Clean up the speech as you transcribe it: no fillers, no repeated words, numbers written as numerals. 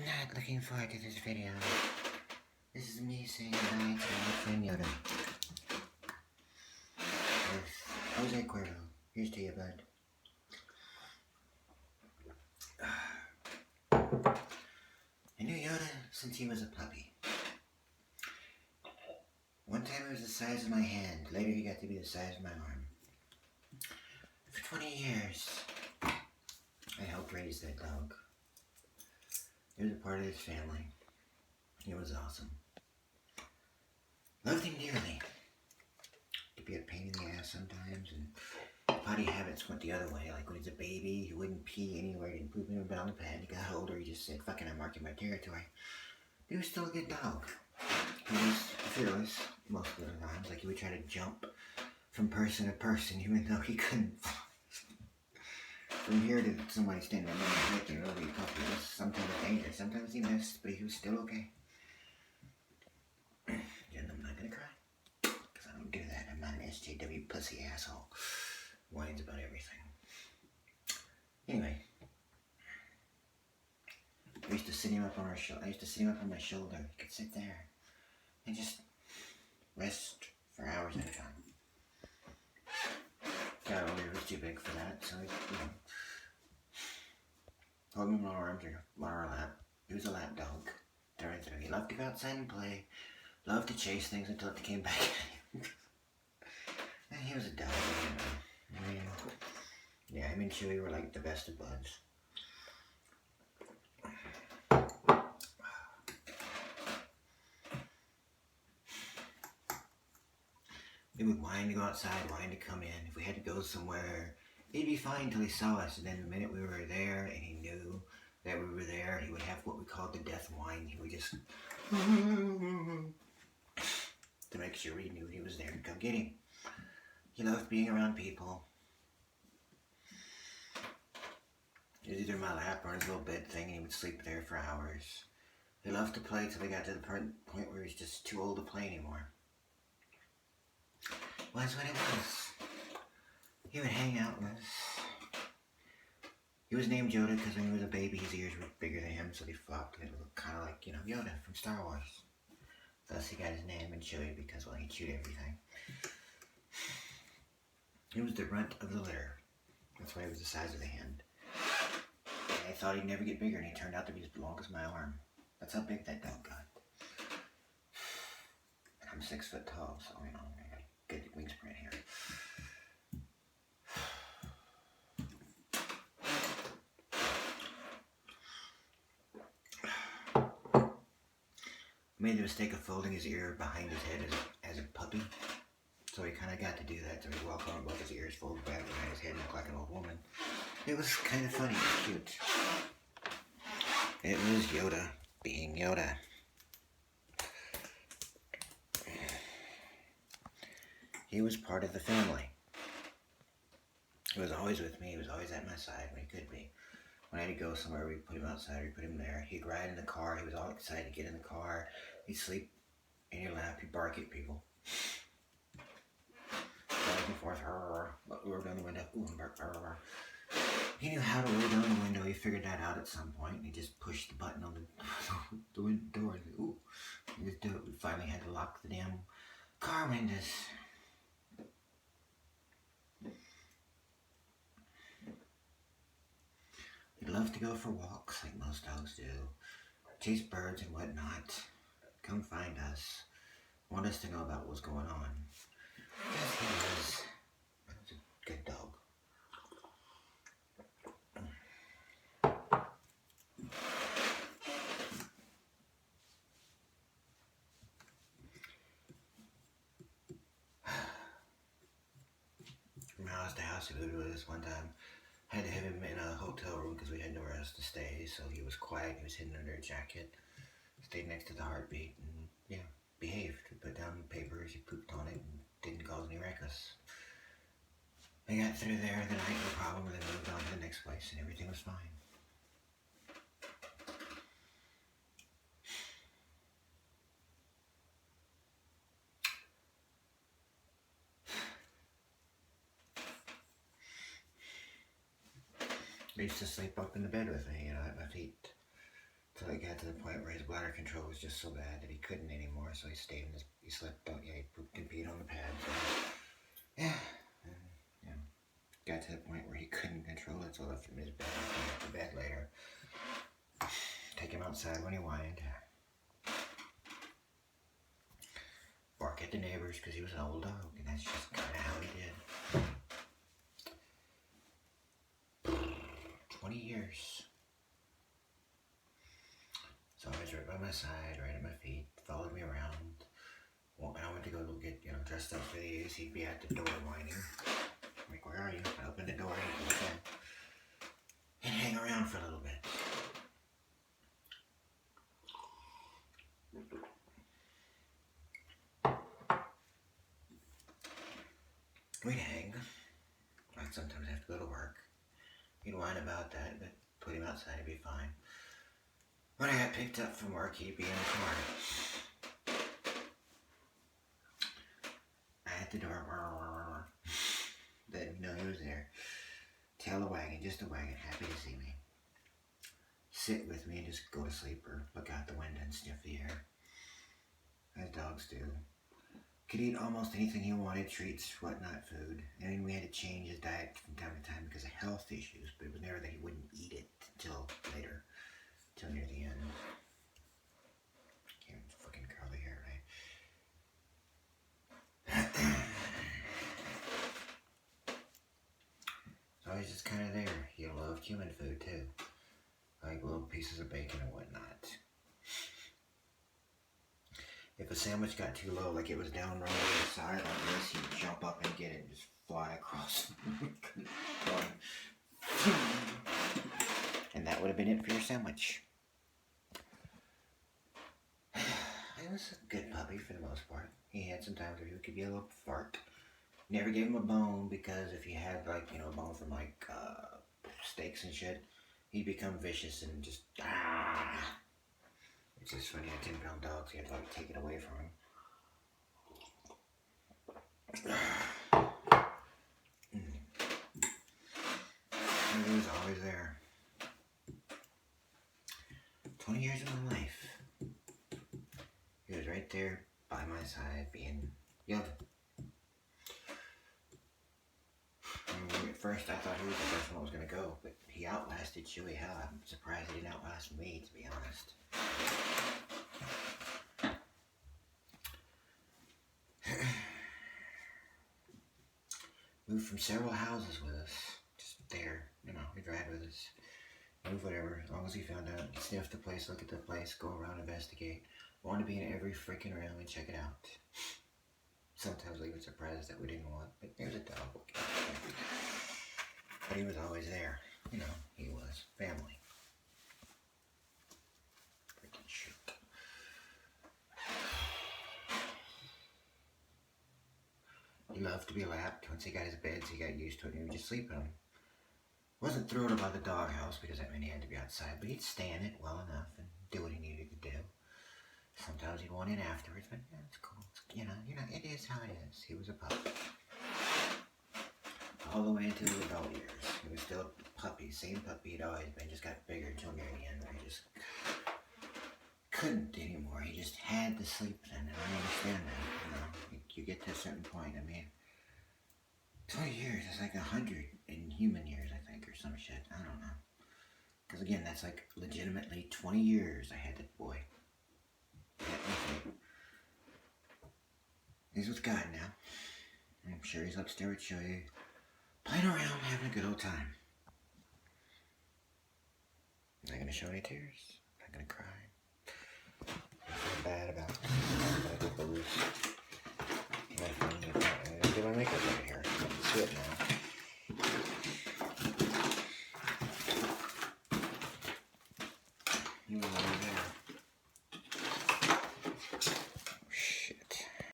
not looking forward to this video. This is me saying goodbye to my friend Yoda. With Jose Cuervo. Here's to you, bud. I knew Yoda since he was a puppy. One time he was the size of my hand. Later he got to be the size of my arm. For 20 years, I helped raise that dog. He was a part of his family. He was awesome. Loved him dearly. Could be a pain in the ass sometimes, and potty habits went the other way. Like when he's a baby, he wouldn't pee anywhere, he didn't poop anywhere on the pad. He got older, he just said, fucking, I'm marking my territory. He was still a good dog. He was fearless most of the times. Like he would try to jump from person to person, even though he couldn't. From here to somebody standing there and making a really puppy was sometimes dangerous. Sometimes he missed, but he was still okay. And I'm not gonna cry, because I don't do that. I'm not an SJW pussy asshole. Whines about everything. Anyway, I used to sit him up on our shoulder. I used to sit him up on my shoulder. He could sit there and just rest for hours at a time. Got older, he was too big for that, so hold him in our arms or on our lap. He was a lap dog. Through and through. He loved to go outside and play. Loved to chase things until it came back at him. And he was a dog, I mean, yeah, him and Chewie were like the best of buds. He would whine to go outside, whine to come in. If we had to go somewhere, he'd be fine until he saw us. And then the minute we were there and he knew that we were there, he would have what we called the death whine. He would just to make sure we knew he was there to come get him. He loved being around people. He was either in my lap or in his little bed thing, and he would sleep there for hours. He loved to play till he got to the point where he was just too old to play anymore. Well, that's what it was. He would hang out with us. He was named Yoda because when he was a baby, his ears were bigger than him, so they flopped, and it looked kind of like, Yoda from Star Wars. Thus he got his name, and Chewie because, well, he chewed everything. He was the runt of the litter. That's why he was the size of a hand. And I thought he'd never get bigger, and he turned out to be as long as my arm. That's how big that dog got. And I'm 6 foot tall, so, I got a good wingspan here. I made the mistake of folding his ear behind his head as a puppy. So he kind of got to do that. So he'd walk on both his ears folded back behind his head and look like an old woman. It was kind of funny and cute. It was Yoda being Yoda. He was part of the family. He was always with me. He was always at my side when he could be. When I had to go somewhere, we'd put him outside, we'd put him there. He'd ride in the car. He was all excited to get in the car. He'd sleep in your lap. He'd bark at people. Back and forth. Roll down the window. Ooh, bark. He knew how to roll down the window. He figured that out at some point. And he just pushed the button on the door. And ooh, he just do it. We finally had to lock the damn car windows. He'd love to go for walks like most dogs do. Chase birds and whatnot. Come find us. Want us to know about what's going on. Yes, he was a good dog. From house to house, he lived with us one time. Had to have him in a hotel room because we had nowhere else to stay, so he was quiet. He was hidden under a jacket. Stayed next to the heartbeat and, behaved. We put down papers, he pooped on it, and didn't cause any ruckus. They got through there the night, no problem, and then moved on to the next place, and everything was fine. He used to sleep up in the bed with me, at my feet. Till it got to the point where his bladder control was just so bad that he couldn't anymore. So he stayed in he slept out. Yeah, he pooped and peed on the pad. So yeah, and, you know, got to the point where he couldn't control it. So I left him in his bed. He went to bed later. Take him outside when he whined. Bark at the neighbors because he was an old dog, and that's just kind of how he did. 20 years. So he was right by my side, right at my feet, followed me around. When I went to go get, dressed up for the use, he'd be at the door whining. I'm like, where are you? I opened the door, he'd go in and hang around for a little bit. We'd hang. I'd sometimes have to go to work. He'd whine about that, but put him outside, he'd be fine. When I got picked up from work, he'd be in the car. At the door. Let me know he was there. Tail a wagging, just a wagging, happy to see me. Sit with me and just go to sleep or look out the window and sniff the air. As dogs do. Could eat almost anything he wanted, treats, whatnot, food. And we had to change his diet from time to time because of health issues, but it was never that he wouldn't eat it until later, till near the end. Can't fucking curly hair, right? So he's just kind of there. He loved human food too, like little pieces of bacon and whatnot. If a sandwich got too low, like it was down wrong on the side like this, he'd jump up and get it and just fly across. And that would have been it for your sandwich. He was a good puppy for the most part. He had some times where he could be a little fart. Never gave him a bone because if he had a bone from steaks and shit, he'd become vicious and just It's just funny, I had 10-pound dogs, he had to take it away from him. He was always there. 20 years of my life. He was right there by my side being Yoda. At first I thought he was the first one that was going to go, but he outlasted Chewie. Hell, I'm surprised he didn't outlast me, to be honest. Moved from several houses with us. Just there, he'd ride with us. Move whatever, as long as he found out. Sniff the place, look at the place, go around, investigate. Wanted to be in every freaking room and check it out. Sometimes leaving surprises that we didn't want, but there's a dog. Okay. But he was always there. He was family. Freaking shit. He loved to be lapped. Once he got his beds, he got used to it and he would just sleep in them. Wasn't thrilled about the doghouse because that meant he had to be outside, but he'd stay in it well enough and do what he needed to do. Sometimes he'd want in afterwards, but yeah, it's cool. It is how it is. He was a pup. All the way into his adult years. He was still a puppy, same puppy he'd always been, just got bigger until near the end where he just couldn't anymore. He just had to sleep then, and I understand that. You get to a certain point, 20 years is like 100 in human years, I think, or some shit. I don't know. Because again, that's like legitimately 20 years I had that boy. He's with God now. I'm sure he's upstairs with Chewie, playing around, having a good old time. Not gonna show any tears. Not gonna cry. I feel bad about it.